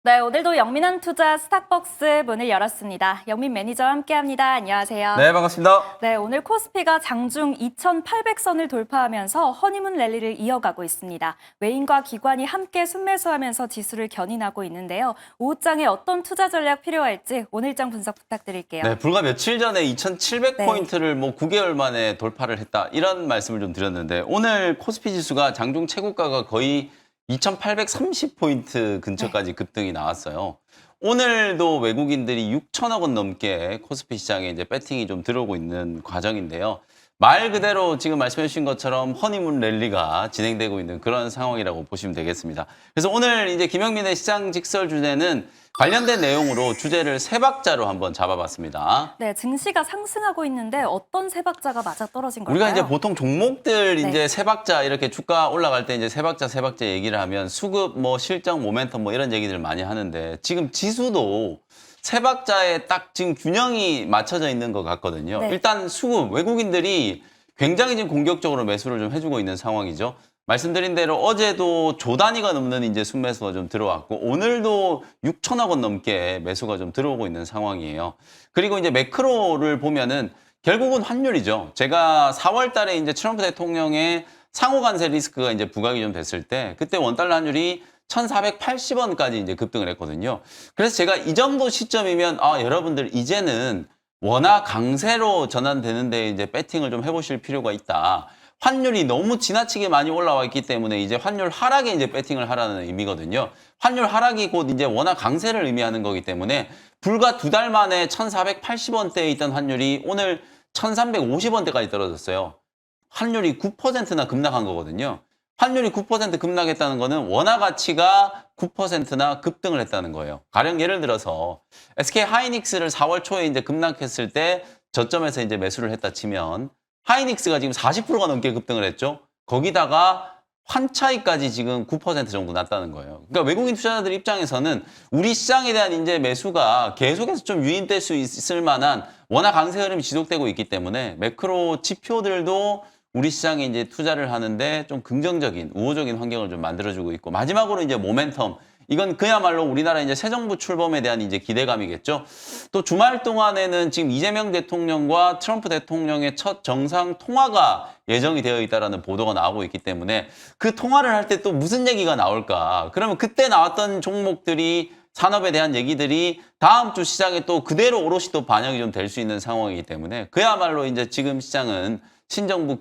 네, 오늘도 영민한 투자 스탁벅스 문을 열었습니다. 영민 매니저와 함께합니다. 안녕하세요. 네, 반갑습니다. 네, 오늘 코스피가 장중 2,800선을 돌파하면서 허니문 랠리를 이어가고 있습니다. 외인과 기관이 함께 순매수하면서 지수를 견인하고 있는데요. 오후장에 어떤 투자 전략 필요할지 오늘장 분석 부탁드릴게요. 네, 불과 며칠 전에 2,700포인트를 9개월 만에 돌파를 했다. 이런 말씀을 좀 드렸는데 오늘 코스피 지수가 장중 최고가가 거의 2,830포인트 근처까지 급등이 나왔어요. 오늘도 외국인들이 6천억 원 넘게 코스피 시장에 이제 배팅이 좀 들어오고 있는 과정인데요. 말 그대로 지금 말씀해 주신 것처럼 허니문 랠리가 진행되고 있는 그런 상황이라고 보시면 되겠습니다. 그래서 오늘 이제 김영민의 시장 직설 주제는 관련된 내용으로 주제를 세 박자로 한번 잡아봤습니다. 네, 증시가 상승하고 있는데 어떤 세 박자가 맞아 떨어진 걸까요? 우리가 이제 보통 종목들 네. 이제 세 박자 이렇게 주가 올라갈 때 이제 세 박자 얘기를 하면 수급 뭐 실적 모멘텀 뭐 이런 얘기들 많이 하는데 지금 지수도 세 박자에 딱 지금 균형이 맞춰져 있는 것 같거든요. 네. 일단 수급 외국인들이 굉장히 지금 공격적으로 매수를 좀 해주고 있는 상황이죠. 말씀드린 대로 어제도 조 단위가 넘는 이제 순매수가 좀 들어왔고 오늘도 6천억 원 넘게 매수가 좀 들어오고 있는 상황이에요. 그리고 이제 매크로를 보면은 결국은 환율이죠. 제가 4월 달에 이제 트럼프 대통령의 상호 관세 리스크가 이제 부각이 좀 됐을 때 그때 원달러 환율이 1,480원까지 이제 급등을 했거든요. 그래서 제가 이 정도 시점이면 여러분들 이제는 원화 강세로 전환되는데 이제 배팅을 좀 해보실 필요가 있다. 환율이 너무 지나치게 많이 올라와 있기 때문에 이제 환율 하락에 이제 배팅을 하라는 의미거든요. 환율 하락이 곧 이제 원화 강세를 의미하는 거기 때문에 불과 2달 만에 1,480원대에 있던 환율이 오늘 1,350원대까지 떨어졌어요. 환율이 9%나 급락한 거거든요. 환율이 9% 급락했다는 거는 원화 가치가 9%나 급등을 했다는 거예요. 가령 예를 들어서 SK 하이닉스를 4월 초에 이제 급락했을 때 저점에서 이제 매수를 했다 치면 하이닉스가 지금 40%가 넘게 급등을 했죠. 거기다가 환차익까지 지금 9% 정도 났다는 거예요. 그러니까 외국인 투자자들 입장에서는 우리 시장에 대한 이제 매수가 계속해서 좀 유인될 수 있을 만한 원화 강세 흐름이 지속되고 있기 때문에 매크로 지표들도 우리 시장에 이제 투자를 하는데 좀 긍정적인, 우호적인 환경을 좀 만들어주고 있고 마지막으로 이제 모멘텀. 이건 그야말로 우리나라 이제 새 정부 출범에 대한 이제 기대감이겠죠. 또 주말 동안에는 지금 이재명 대통령과 트럼프 대통령의 첫 정상 통화가 예정이 되어 있다라는 보도가 나오고 있기 때문에 그 통화를 할 때 또 무슨 얘기가 나올까? 그러면 그때 나왔던 종목들이 산업에 대한 얘기들이 다음 주 시장에 또 그대로 오롯이 또 반영이 좀 될 수 있는 상황이기 때문에 그야말로 이제 지금 시장은 신정부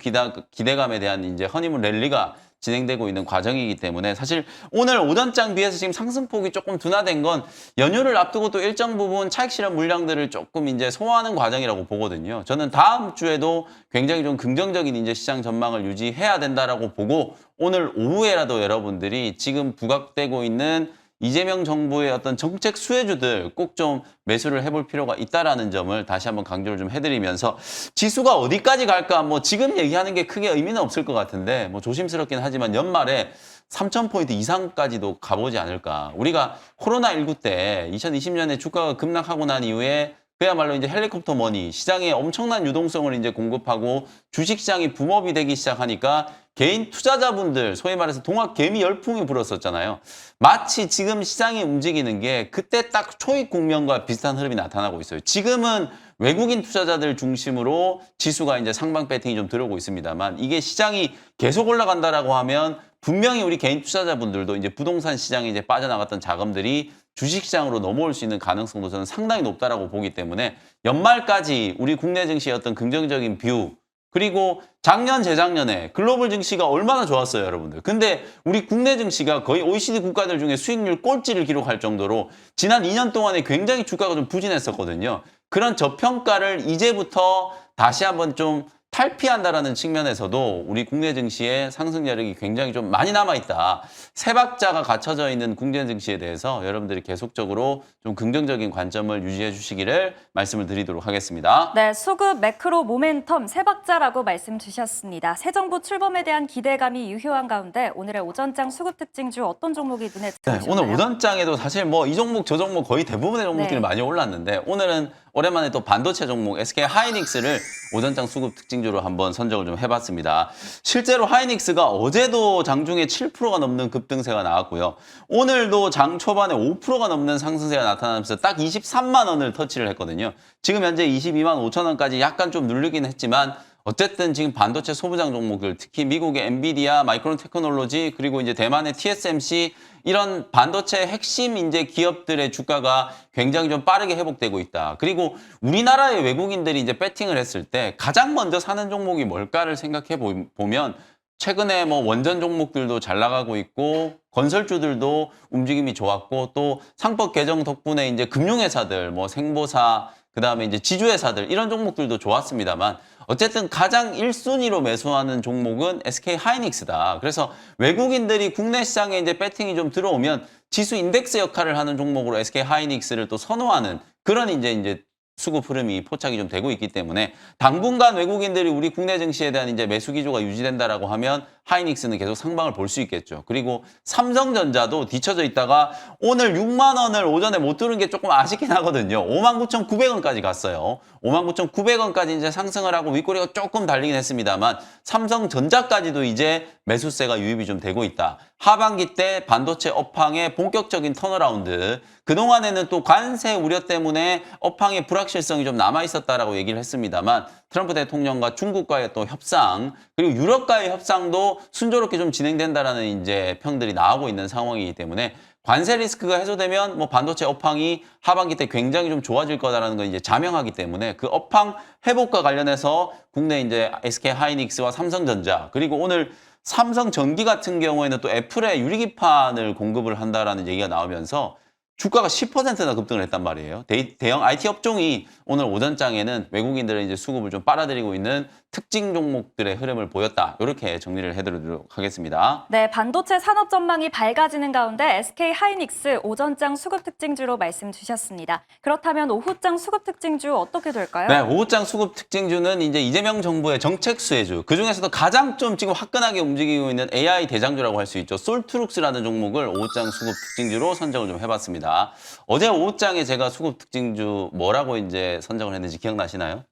기대감에 대한 이제 허니문 랠리가 진행되고 있는 과정이기 때문에 사실 오늘 오전장 비해서 지금 상승폭이 조금 둔화된 건 연휴를 앞두고 또 일정 부분 차익 실현 물량들을 조금 이제 소화하는 과정이라고 보거든요. 저는 다음 주에도 굉장히 좀 긍정적인 이제 시장 전망을 유지해야 된다라고 보고 오늘 오후에라도 여러분들이 지금 부각되고 있는 이재명 정부의 어떤 정책 수혜주들 꼭 좀 매수를 해볼 필요가 있다라는 점을 다시 한번 강조를 좀 해드리면서 지수가 어디까지 갈까 뭐 지금 얘기하는 게 크게 의미는 없을 것 같은데 뭐 조심스럽긴 하지만 연말에 3,000포인트 이상까지도 가보지 않을까. 우리가 코로나19 때 2020년에 주가가 급락하고 난 이후에 그야말로 이제 헬리콥터 머니, 시장에 엄청난 유동성을 이제 공급하고 주식시장이 붐업이 되기 시작하니까 개인 투자자분들, 소위 말해서 동학 개미 열풍이 불었었잖아요. 마치 지금 시장이 움직이는 게 그때 딱 초입 국면과 비슷한 흐름이 나타나고 있어요. 지금은 외국인 투자자들 중심으로 지수가 이제 상방 배팅이 좀 들어오고 있습니다만 이게 시장이 계속 올라간다라고 하면 분명히 우리 개인 투자자분들도 이제 부동산 시장에 이제 빠져나갔던 자금들이 주식시장으로 넘어올 수 있는 가능성도 저는 상당히 높다라고 보기 때문에 연말까지 우리 국내 증시의 어떤 긍정적인 뷰 그리고 작년, 재작년에 글로벌 증시가 얼마나 좋았어요, 여러분들. 근데 우리 국내 증시가 거의 OECD 국가들 중에 수익률 꼴찌를 기록할 정도로 지난 2년 동안에 굉장히 주가가 좀 부진했었거든요. 그런 저평가를 이제부터 다시 한번 좀 탈피한다라는 측면에서도 우리 국내 증시의 상승 여력이 굉장히 좀 많이 남아있다. 세 박자가 갖춰져 있는 국내 증시에 대해서 여러분들이 계속적으로 좀 긍정적인 관점을 유지해 주시기를 말씀을 드리도록 하겠습니다. 네, 수급, 매크로, 모멘텀 세 박자라고 말씀 주셨습니다. 새 정부 출범에 대한 기대감이 유효한 가운데 오늘의 오전장 수급 특징주 어떤 종목이 눈에 네, 들어오셨나요? 오늘 오전장에도 사실 뭐 이 종목 저 종목 거의 대부분의 종목들이 네. 많이 올랐는데 오늘은 오랜만에 또 반도체 종목 SK 하이닉스를 오전장 수급 특징주로 한번 선정을 좀 해봤습니다. 실제로 하이닉스가 어제도 장중에 7%가 넘는 급등세가 나왔고요. 오늘도 장 초반에 5%가 넘는 상승세가 나타나면서 딱 23만 원을 터치를 했거든요. 지금 현재 22만 5천 원까지 약간 좀 누르긴 했지만 어쨌든 지금 반도체 소부장 종목들, 특히 미국의 엔비디아, 마이크론 테크놀로지, 그리고 이제 대만의 TSMC 이런 반도체 핵심 이제 기업들의 주가가 굉장히 좀 빠르게 회복되고 있다. 그리고 우리나라의 외국인들이 이제 배팅을 했을 때 가장 먼저 사는 종목이 뭘까를 생각해 보면 최근에 뭐 원전 종목들도 잘 나가고 있고 건설주들도 움직임이 좋았고 또 상법 개정 덕분에 이제 금융회사들, 뭐 생보사, 그다음에 이제 지주회사들 이런 종목들도 좋았습니다만 어쨌든 가장 1순위로 매수하는 종목은 SK 하이닉스다. 그래서 외국인들이 국내 시장에 이제 배팅이 좀 들어오면 지수 인덱스 역할을 하는 종목으로 SK 하이닉스를 또 선호하는 그런 이제 수급 흐름이 포착이 좀 되고 있기 때문에 당분간 외국인들이 우리 국내 증시에 대한 이제 매수 기조가 유지된다라고 하면 하이닉스는 계속 상방을 볼 수 있겠죠. 그리고 삼성전자도 뒤쳐져 있다가 오늘 6만 원을 오전에 못 뚫은 게 조금 아쉽긴 하거든요. 59,900원까지 갔어요. 59,900원까지 이제 상승을 하고 윗꼬리가 조금 달리긴 했습니다만 삼성전자까지도 이제 매수세가 유입이 좀 되고 있다. 하반기 때 반도체 업황의 본격적인 턴어라운드. 그동안에는 또 관세 우려 때문에 업황의 불확실성이 좀 남아있었다라고 얘기를 했습니다만 트럼프 대통령과 중국과의 또 협상, 그리고 유럽과의 협상도 순조롭게 좀 진행된다라는 이제 평들이 나오고 있는 상황이기 때문에 관세 리스크가 해소되면 뭐 반도체 업황이 하반기 때 굉장히 좀 좋아질 거다라는 걸 이제 자명하기 때문에 그 업황 회복과 관련해서 국내 이제 SK 하이닉스와 삼성전자 그리고 오늘 삼성전기 같은 경우에는 또 애플의 유리기판을 공급을 한다라는 얘기가 나오면서 주가가 10%나 급등을 했단 말이에요. 대형 IT 업종이 오늘 오전장에는 외국인들의 이제 수급을 좀 빨아들이고 있는 특징 종목들의 흐름을 보였다. 이렇게 정리를 해드리도록 하겠습니다. 네, 반도체 산업 전망이 밝아지는 가운데 SK 하이닉스 오전장 수급 특징주로 말씀 주셨습니다. 그렇다면 오후장 수급 특징주 어떻게 될까요? 네, 오후장 수급 특징주는 이제 이재명 정부의 정책 수혜주. 그중에서도 가장 좀 지금 화끈하게 움직이고 있는 AI 대장주라고 할 수 있죠. 솔트룩스라는 종목을 오후장 수급 특징주로 선정을 좀 해봤습니다. 어제 오후장에 제가 수급 특징주 뭐라고 이제 선정을 했는지 기억나시나요?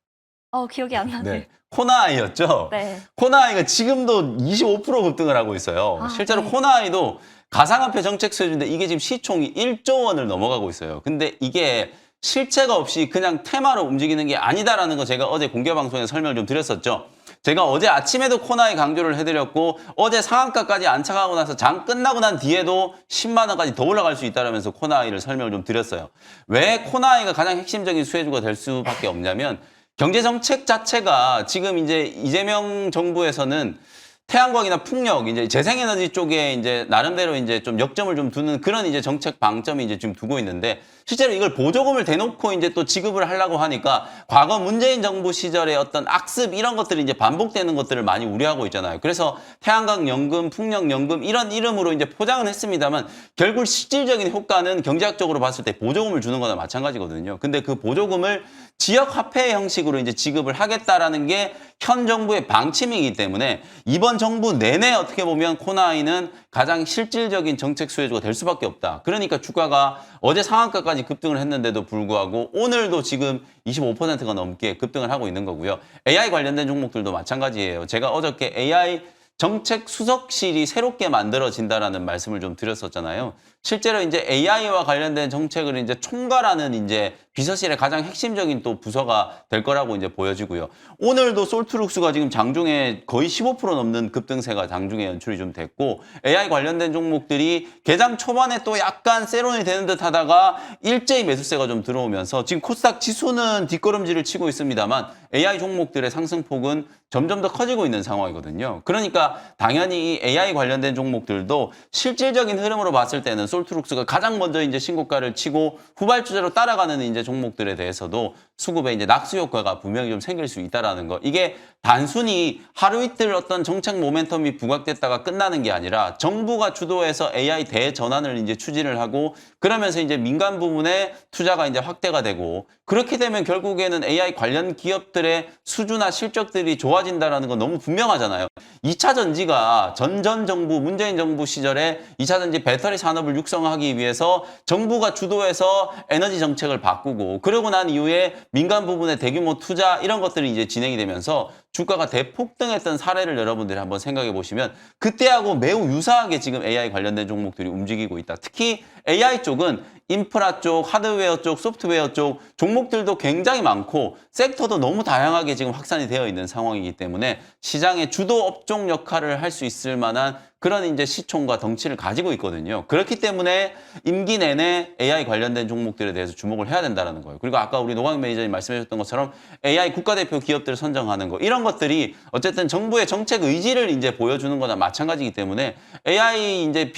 기억이 안 나네요. 네. 코나아이였죠? 네. 코나아이가 지금도 25% 급등을 하고 있어요. 실제로 네. 코나아이도 가상화폐 정책 수혜주인데 이게 지금 시총이 1조 원을 넘어가고 있어요. 근데 이게 실체가 없이 그냥 테마로 움직이는 게 아니다라는 거 제가 어제 공개 방송에 설명을 좀 드렸었죠. 제가 어제 아침에도 코나이 강조를 해드렸고 어제 상한가까지 안착하고 나서 장 끝나고 난 뒤에도 10만 원까지 더 올라갈 수 있다면서 코나이를 설명을 좀 드렸어요. 왜 코나이가 가장 핵심적인 수혜주가 될 수밖에 없냐면 경제 정책 자체가 지금 이제 이재명 정부에서는 태양광이나 풍력, 이제 재생에너지 쪽에 이제 나름대로 이제 좀 역점을 좀 두는 그런 이제 정책 방점이 이제 지금 두고 있는데 실제로 이걸 보조금을 대놓고 이제 또 지급을 하려고 하니까 과거 문재인 정부 시절의 어떤 악습 이런 것들이 이제 반복되는 것들을 많이 우려하고 있잖아요. 그래서 태양광 연금, 풍력 연금 이런 이름으로 이제 포장은 했습니다만 결국 실질적인 효과는 경제학적으로 봤을 때 보조금을 주는 거나 마찬가지거든요. 근데 그 보조금을 지역 화폐 형식으로 이제 지급을 하겠다라는 게 현 정부의 방침이기 때문에 이번 정부 내내 어떻게 보면 코나이는 가장 실질적인 정책 수혜주가 될 수밖에 없다. 그러니까 주가가 어제 상한가까지 급등을 했는데도 불구하고 오늘도 지금 25%가 넘게 급등을 하고 있는 거고요. AI 관련된 종목들도 마찬가지예요. 제가 어저께 AI 정책 수석실이 새롭게 만들어진다라는 말씀을 좀 드렸었잖아요. 실제로 이제 AI와 관련된 정책을 이제 총괄하는 이제 비서실의 가장 핵심적인 또 부서가 될 거라고 이제 보여지고요. 오늘도 솔트룩스가 지금 장중에 거의 15% 넘는 급등세가 장중에 연출이 좀 됐고 AI 관련된 종목들이 개장 초반에 또 약간 세론이 되는 듯 하다가 일제히 매수세가 좀 들어오면서 지금 코스닥 지수는 뒷걸음질을 치고 있습니다만 AI 종목들의 상승폭은 점점 더 커지고 있는 상황이거든요. 그러니까 당연히 이 AI 관련된 종목들도 실질적인 흐름으로 봤을 때는 솔트룩스가 가장 먼저 이제 신고가를 치고 후발주자로 따라가는 이제 종목들에 대해서도 수급에 이제 낙수 효과가 분명히 좀 생길 수 있다라는 거. 이게 단순히 하루 이틀 어떤 정책 모멘텀이 부각됐다가 끝나는 게 아니라 정부가 주도해서 AI 대전환을 이제 추진을 하고 그러면서 이제 민간 부문의 투자가 이제 확대가 되고 그렇게 되면 결국에는 AI 관련 기업들의 수주나 실적들이 좋아진다라는 건 너무 분명하잖아요. 2차 전지가 전 정부, 문재인 정부 시절에 2차 전지 배터리 산업을 육성하기 위해서 정부가 주도해서 에너지 정책을 바꾸고 그러고 난 이후에 민간 부분의 대규모 투자 이런 것들이 이제 진행이 되면서 주가가 대폭등했던 사례를 여러분들이 한번 생각해 보시면 그때하고 매우 유사하게 지금 AI 관련된 종목들이 움직이고 있다. 특히 AI 쪽은 인프라 쪽, 하드웨어 쪽, 소프트웨어 쪽 종목들도 굉장히 많고 섹터도 너무 다양하게 지금 확산이 되어 있는 상황이기 때문에 시장의 주도 업종 역할을 할 수 있을 만한 그런 이제 시총과 덩치를 가지고 있거든요. 그렇기 때문에 임기 내내 AI 관련된 종목들에 대해서 주목을 해야 된다는 거예요. 그리고 아까 우리 노광 매니저님 말씀해 주셨던 것처럼 AI 국가대표 기업들을 선정하는 거 이런 것들이 어쨌든 정부의 정책 의지를 이제 보여주는 거나 마찬가지이기 때문에 AI 이제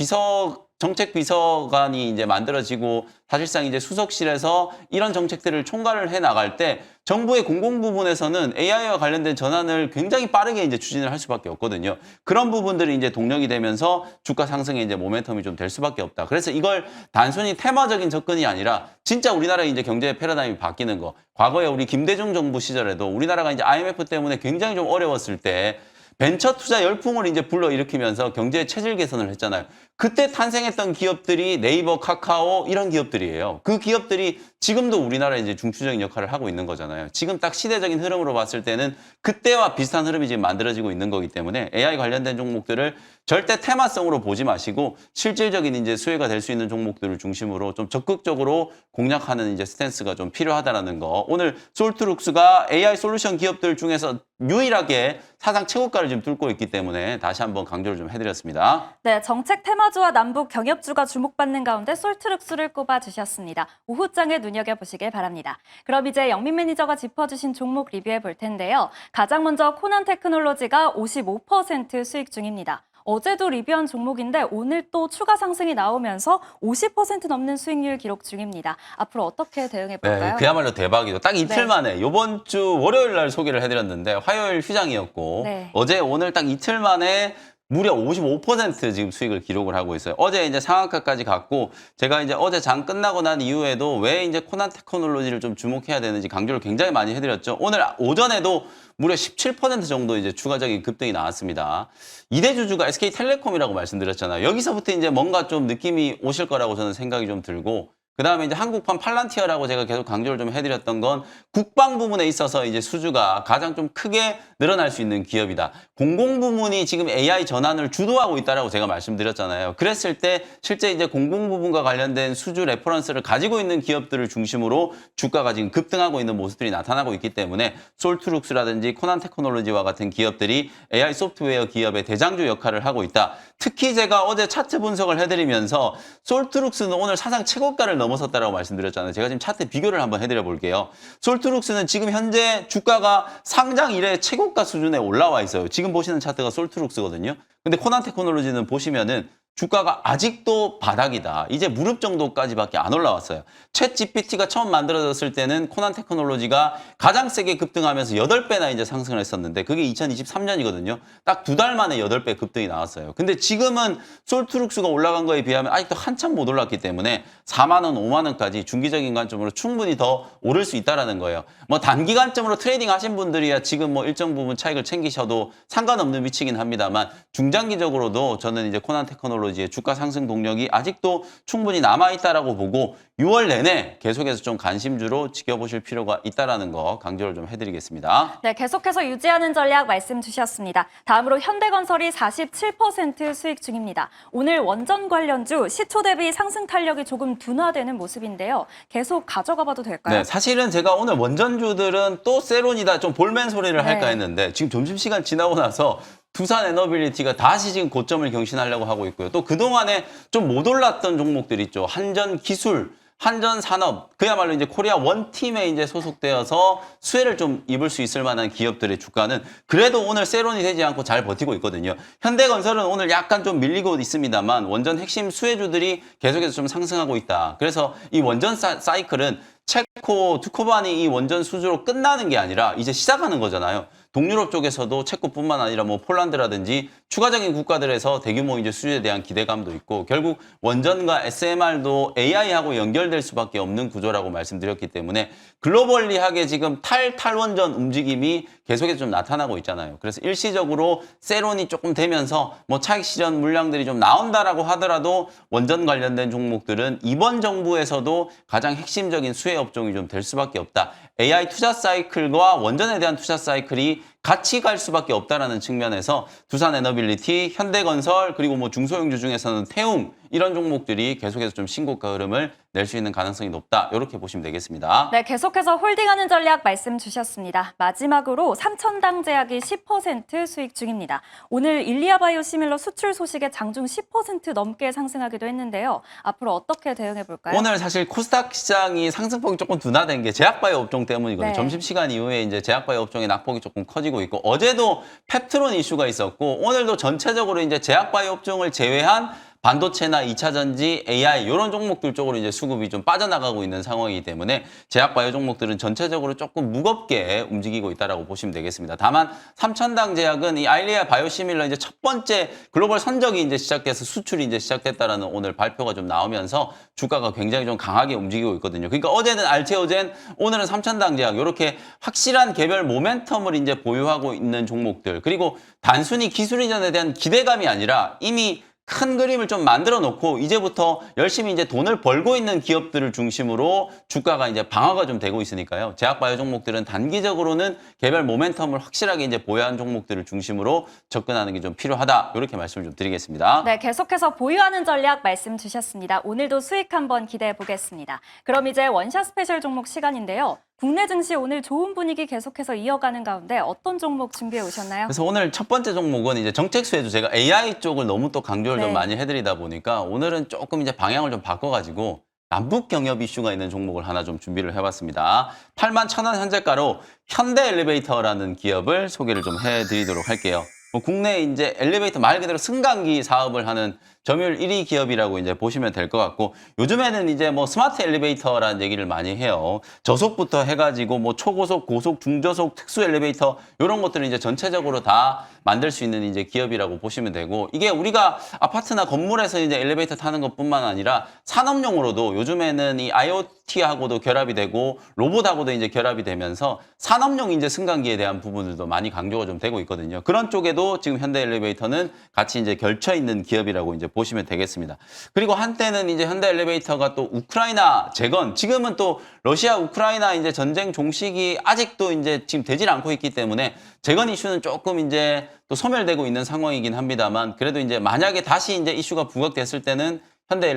정책 비서관이 이제 만들어지고 사실상 이제 수석실에서 이런 정책들을 총괄을 해 나갈 때 정부의 공공 부분에서는 AI와 관련된 전환을 굉장히 빠르게 이제 추진을 할 수밖에 없거든요. 그런 부분들이 이제 동력이 되면서 주가 상승에 이제 모멘텀이 좀 될 수밖에 없다. 그래서 이걸 단순히 테마적인 접근이 아니라 진짜 우리나라의 이제 경제 패러다임이 바뀌는 거. 과거에 우리 김대중 정부 시절에도 우리나라가 이제 IMF 때문에 굉장히 좀 어려웠을 때 벤처 투자 열풍을 이제 불러일으키면서 경제 체질 개선을 했잖아요. 그때 탄생했던 기업들이 네이버, 카카오 이런 기업들이에요. 그 기업들이 지금도 우리나라에 이제 중추적인 역할을 하고 있는 거잖아요. 지금 딱 시대적인 흐름으로 봤을 때는 그때와 비슷한 흐름이 지금 만들어지고 있는 거기 때문에 AI 관련된 종목들을 절대 테마성으로 보지 마시고 실질적인 이제 수혜가 될 수 있는 종목들을 중심으로 좀 적극적으로 공략하는 이제 스탠스가 좀 필요하다라는 거. 오늘 솔트룩스가 AI 솔루션 기업들 중에서 유일하게 사상 최고가를 지금 뚫고 있기 때문에 다시 한번 강조를 좀 해드렸습니다. 네, 정책 테마주와 남북 경협주가 주목받는 가운데 솔트룩스를 꼽아주셨습니다. 오후장에 눈여겨보시길 바랍니다. 그럼 이제 영민 매니저가 짚어주신 종목 리뷰해 볼 텐데요. 가장 먼저 코난 테크놀로지가 55% 수익 중입니다. 어제도 리뷰한 종목인데 오늘 또 추가 상승이 나오면서 50% 넘는 수익률 기록 중입니다. 앞으로 어떻게 대응해 볼까요? 네, 그야말로 대박이죠. 딱 이틀 네. 만에 이번 주 월요일 날 소개를 해드렸는데 화요일 휴장이었고 네. 어제 오늘 딱 이틀 만에 무려 55% 지금 수익을 기록을 하고 있어요. 어제 이제 상한가까지 갔고 제가 이제 어제 장 끝나고 난 이후에도 왜 이제 코난 테크놀로지를 좀 주목해야 되는지 강조를 굉장히 많이 해드렸죠. 오늘 오전에도 무려 17% 정도 이제 추가적인 급등이 나왔습니다. 이대주주가 SK텔레콤이라고 말씀드렸잖아요. 여기서부터 이제 뭔가 좀 느낌이 오실 거라고 저는 생각이 좀 들고 그다음에 이제 한국판 팔란티어라고 제가 계속 강조를 좀 해드렸던 건 국방 부분에 있어서 이제 수주가 가장 좀 크게 늘어날 수 있는 기업이다. 공공 부문이 지금 AI 전환을 주도하고 있다라고 제가 말씀드렸잖아요. 그랬을 때 실제 이제 공공 부분과 관련된 수주 레퍼런스를 가지고 있는 기업들을 중심으로 주가가 지금 급등하고 있는 모습들이 나타나고 있기 때문에 솔트룩스라든지 코난 테크놀로지와 같은 기업들이 AI 소프트웨어 기업의 대장주 역할을 하고 있다. 특히 제가 어제 차트 분석을 해드리면서 솔트룩스는 오늘 사상 최고가를 넘어섰다라고 말씀드렸잖아요. 제가 지금 차트 비교를 한번 해드려 볼게요. 솔트룩스는 지금 현재 주가가 상장 이래 최고가 수준에 올라와 있어요. 지금 보시는 차트가 솔트룩스거든요. 근데 코난 테크놀로지는 보시면은 주가가 아직도 바닥이다. 이제 무릎 정도까지밖에 안 올라왔어요. 챗 GPT가 처음 만들어졌을 때는 코난 테크놀로지가 가장 세게 급등하면서 8배나 이제 상승을 했었는데 그게 2023년이거든요. 딱 2달 만에 8배 급등이 나왔어요. 근데 지금은 솔트룩스가 올라간 거에 비하면 아직도 한참 못 올랐기 때문에 4만 원, 5만 원까지 중기적인 관점으로 충분히 더 오를 수 있다라는 거예요. 뭐 단기 관점으로 트레이딩 하신 분들이야 지금 뭐 일정 부분 차익을 챙기셔도 상관없는 위치긴 합니다만 중장기적으로도 저는 이제 코난 테크놀로지의 주가 상승 동력이 아직도 충분히 남아있다라고 보고 6월 내내 계속해서 좀 관심주로 지켜보실 필요가 있다라는 거 강조를 좀 해드리겠습니다. 네, 계속해서 유지하는 전략 말씀 주셨습니다. 다음으로 현대건설이 47% 수익 중입니다. 오늘 원전 관련주 시초 대비 상승 탄력이 조금 둔화되는 모습인데요. 계속 가져가 봐도 될까요? 네, 사실은 제가 오늘 원전주들은 또 세론이다 좀 볼멘 소리를 할까 네. 했는데 지금 점심시간 지나고 나서 두산 에너빌리티가 다시 지금 고점을 경신하려고 하고 있고요. 또 그동안에 좀 못 올랐던 종목들 있죠. 한전기술, 한전산업, 그야말로 이제 코리아 원팀에 이제 소속되어서 수혜를 좀 입을 수 있을 만한 기업들의 주가는 그래도 오늘 세론이 되지 않고 잘 버티고 있거든요. 현대건설은 오늘 약간 좀 밀리고 있습니다만 원전 핵심 수혜주들이 계속해서 좀 상승하고 있다. 그래서 이 원전 사이클은 체코, 두코반이 이 원전 수주로 끝나는 게 아니라 이제 시작하는 거잖아요. 동유럽 쪽에서도 체코뿐만 아니라 뭐 폴란드라든지 추가적인 국가들에서 대규모 이제 수주에 대한 기대감도 있고 결국 원전과 SMR도 AI하고 연결될 수밖에 없는 구조라고 말씀드렸기 때문에 글로벌리하게 지금 탈원전 움직임이 계속해서 좀 나타나고 있잖아요. 그래서 일시적으로 세론이 조금 되면서 뭐 차익 실현 물량들이 좀 나온다라고 하더라도 원전 관련된 종목들은 이번 정부에서도 가장 핵심적인 수혜 업종이 좀 될 수밖에 없다. AI 투자 사이클과 원전에 대한 투자 사이클이 같이 갈 수밖에 없다라는 측면에서 두산에너빌리티, 현대건설 그리고 뭐 중소형주 중에서는 태움 이런 종목들이 계속해서 좀 신고가 흐름을 낼 수 있는 가능성이 높다. 이렇게 보시면 되겠습니다. 네, 계속해서 홀딩하는 전략 말씀 주셨습니다. 마지막으로 삼천당 제약이 10% 수익 중입니다. 오늘 일리아바이오 시밀러 수출 소식에 장중 10% 넘게 상승하기도 했는데요. 앞으로 어떻게 대응해 볼까요? 오늘 사실 코스닥 시장이 상승폭이 조금 둔화된 게 제약바이오 업종 때문이거든요. 네. 점심시간 이후에 이제 제약바이오 업종의 낙폭이 조금 커지고 있고 어제도 펩트론 이슈가 있었고 오늘도 전체적으로 이제 제약바이오 업종을 제외한 반도체나 2차 전지, AI 이런 종목들 쪽으로 이제 수급이 좀 빠져나가고 있는 상황이기 때문에 제약바이오 종목들은 전체적으로 조금 무겁게 움직이고 있다라고 보시면 되겠습니다. 다만 삼천당 제약은 이 아일리아 바이오시밀러 이제 첫 번째 글로벌 선적이 이제 시작돼서 수출이 이제 시작됐다라는 오늘 발표가 좀 나오면서 주가가 굉장히 좀 강하게 움직이고 있거든요. 그러니까 어제는 알테오젠, 오늘은 삼천당 제약 이렇게 확실한 개별 모멘텀을 이제 보유하고 있는 종목들 그리고 단순히 기술 이전에 대한 기대감이 아니라 이미 큰 그림을 좀 만들어 놓고 이제부터 열심히 이제 돈을 벌고 있는 기업들을 중심으로 주가가 이제 방어가 좀 되고 있으니까요. 제약바이오 종목들은 단기적으로는 개별 모멘텀을 확실하게 이제 보유한 종목들을 중심으로 접근하는 게 좀 필요하다. 이렇게 말씀을 좀 드리겠습니다. 네, 계속해서 보유하는 전략 말씀 주셨습니다. 오늘도 수익 한번 기대해 보겠습니다. 그럼 이제 원샷 스페셜 종목 시간인데요. 국내 증시 오늘 좋은 분위기 계속해서 이어가는 가운데 어떤 종목 준비해 오셨나요? 그래서 오늘 첫 번째 종목은 이제 정책수혜주 제가 AI 쪽을 너무 또 강조를 좀 네. 많이 해드리다 보니까 오늘은 조금 이제 방향을 좀 바꿔가지고 남북 경협 이슈가 있는 종목을 하나 좀 준비를 해봤습니다. 81,000원 현재가로 현대 엘리베이터라는 기업을 소개를 좀 해드리도록 할게요. 뭐 국내 이제 엘리베이터 말 그대로 승강기 사업을 하는 점유율 1위 기업이라고 이제 보시면 될 것 같고 요즘에는 이제 뭐 스마트 엘리베이터라는 얘기를 많이 해요. 저속부터 해가지고 뭐 초고속, 고속, 중저속, 특수 엘리베이터 이런 것들을 이제 전체적으로 다 만들 수 있는 이제 기업이라고 보시면 되고 이게 우리가 아파트나 건물에서 이제 엘리베이터 타는 것뿐만 아니라 산업용으로도 요즘에는 이 IoT하고도 결합이 되고 로봇하고도 이제 결합이 되면서 산업용 이제 승강기에 대한 부분들도 많이 강조가 좀 되고 있거든요. 그런 쪽에도 지금 현대 엘리베이터는 같이 이제 걸쳐 있는 기업이라고 이제 보시면 되겠습니다. 그리고 한때는 이제 현대 엘리베이터가 또 우크라이나 재건, 지금은 또 러시아 우크라이나 이제 전쟁 종식이 아직도 이제 지금 되질 않고 있기 때문에 재건 이슈는 조금 이제 또 소멸되고 있는 상황이긴 합니다만 그래도 이제 만약에 다시 이제 이슈가 부각됐을 때는 현대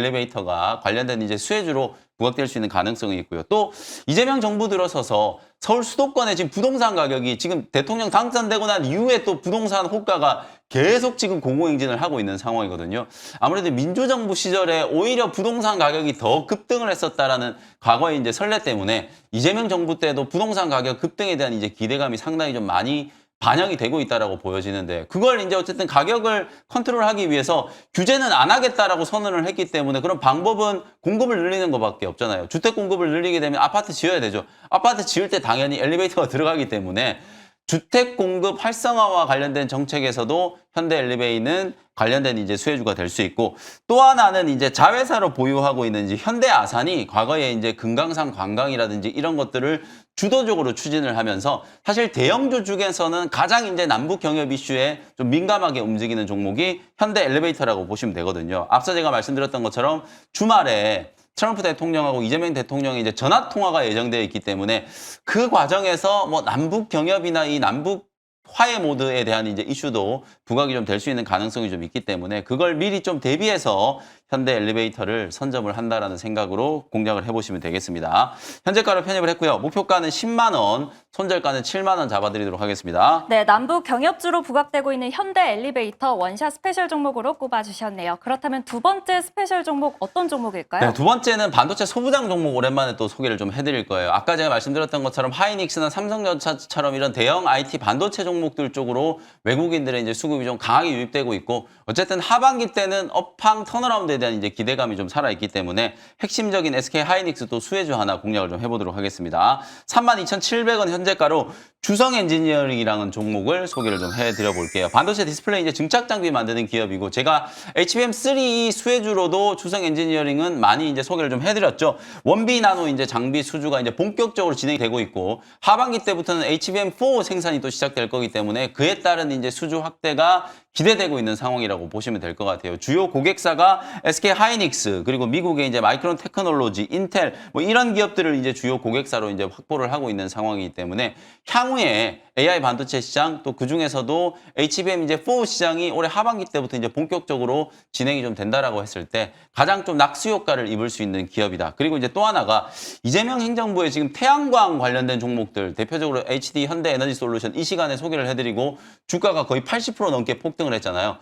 엘리베이터가 관련된 이제 수혜주로 부각될 수 있는 가능성이 있고요. 또 이재명 정부 들어서서 서울 수도권의 지금 부동산 가격이 지금 대통령 당선되고 난 이후에 또 부동산 호가가 계속 지금 공공행진을 하고 있는 상황이거든요. 아무래도 민주정부 시절에 오히려 부동산 가격이 더 급등을 했었다라는 과거의 이제 선례 때문에 이재명 정부 때도 부동산 가격 급등에 대한 이제 기대감이 상당히 좀 많이 반영이 되고 있다라고 보여지는데 그걸 이제 어쨌든 가격을 컨트롤하기 위해서 규제는 안 하겠다라고 선언을 했기 때문에 그런 방법은 공급을 늘리는 것밖에 없잖아요. 주택 공급을 늘리게 되면 아파트 지어야 되죠. 아파트 지을 때 당연히 엘리베이터가 들어가기 때문에 주택 공급 활성화와 관련된 정책에서도 현대 엘리베이는 관련된 이제 수혜주가 될 수 있고 또 하나는 이제 자회사로 보유하고 있는 이제 현대 아산이 과거에 이제 금강산 관광이라든지 이런 것들을 주도적으로 추진을 하면서 사실 대형주 중에서는 가장 이제 남북 경협 이슈에 좀 민감하게 움직이는 종목이 현대 엘리베이터라고 보시면 되거든요. 앞서 제가 말씀드렸던 것처럼 주말에 트럼프 대통령하고 이재명 대통령이 이제 전화 통화가 예정되어 있기 때문에 그 과정에서 뭐 남북 경협이나 이 남북 화해 모드에 대한 이제 이슈도 부각이 좀 될 수 있는 가능성이 좀 있기 때문에 그걸 미리 좀 대비해서 현대 엘리베이터를 선점을 한다라는 생각으로 공략을 해보시면 되겠습니다. 현재가로 편입을 했고요. 목표가는 10만 원, 손절가는 7만 원 잡아드리도록 하겠습니다. 네, 남북 경협주로 부각되고 있는 현대 엘리베이터 원샷 스페셜 종목으로 꼽아주셨네요. 그렇다면 두 번째 스페셜 종목 어떤 종목일까요? 네, 두 번째는 반도체 소부장 종목 오랜만에 또 소개를 좀 해드릴 거예요. 아까 제가 말씀드렸던 것처럼 하이닉스나 삼성전자처럼 이런 대형 IT 반도체 종목 종목들 쪽으로 외국인들의 이제 수급이 좀 강하게 유입되고 있고 어쨌든 하반기 때는 업황 턴어라운드에 대한 이제 기대감이 좀 살아있기 때문에 핵심적인 SK 하이닉스 또 수혜주 하나 공략을 좀 해보도록 하겠습니다. 32,700원 현재가로 주성 엔지니어링이라는 종목을 소개를 좀 해드려 볼게요. 반도체 디스플레이 이제 증착 장비 만드는 기업이고 제가 HBM3 수혜주로도 주성 엔지니어링은 많이 이제 소개를 좀 해드렸죠. 원비 나노 이제 장비 수주가 이제 본격적으로 진행이 되고 있고 하반기 때부터는 HBM4 생산이 또 시작될 거기 때문에 그에 따른 이제 수주 확대가 기대되고 있는 상황이라고 보시면 될 것 같아요. 주요 고객사가 SK 하이닉스 그리고 미국의 이제 마이크론 테크놀로지, 인텔 뭐 이런 기업들을 이제 주요 고객사로 이제 확보를 하고 있는 상황이기 때문에 향후에 AI 반도체 시장 또 그 중에서도 HBM 이제 4 시장이 올해 하반기 때부터 이제 본격적으로 진행이 좀 된다라고 했을 때 가장 좀 낙수 효과를 입을 수 있는 기업이다. 그리고 이제 또 하나가 이재명 행정부의 지금 태양광 관련된 종목들 대표적으로 HD 현대에너지솔루션 이 시간에 소개를 해드리고 주가가 거의 80% 넘게 폭등을 했잖아요.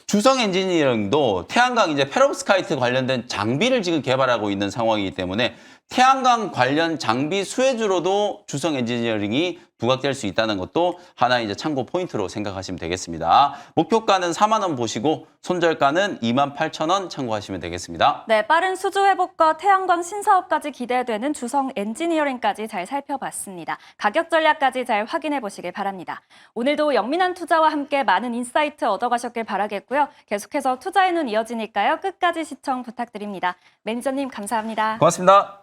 주성 엔지니어링도 태양광 이제 페rov스카이트 관련된 장비를 지금 개발하고 있는 상황이기 때문에 태양광 관련 장비 수혜주로도 주성 엔지니어링이 부각될 수 있다는 것도 하나 이제 참고 포인트로 생각하시면 되겠습니다. 목표가는 4만 원 보시고 손절가는 28,000원 참고하시면 되겠습니다. 네, 빠른 수주 회복과 태양광 신사업까지 기대되는 주성 엔지니어링까지 잘 살펴봤습니다. 가격 전략까지 잘 확인해 보시길 바랍니다. 오늘도 영민한 투자와 함께 많은 인사이트 얻어가셨길 바라겠고요. 계속해서 투자의 눈 이어지니까요. 끝까지 시청 부탁드립니다. 매니저님 감사합니다. 고맙습니다.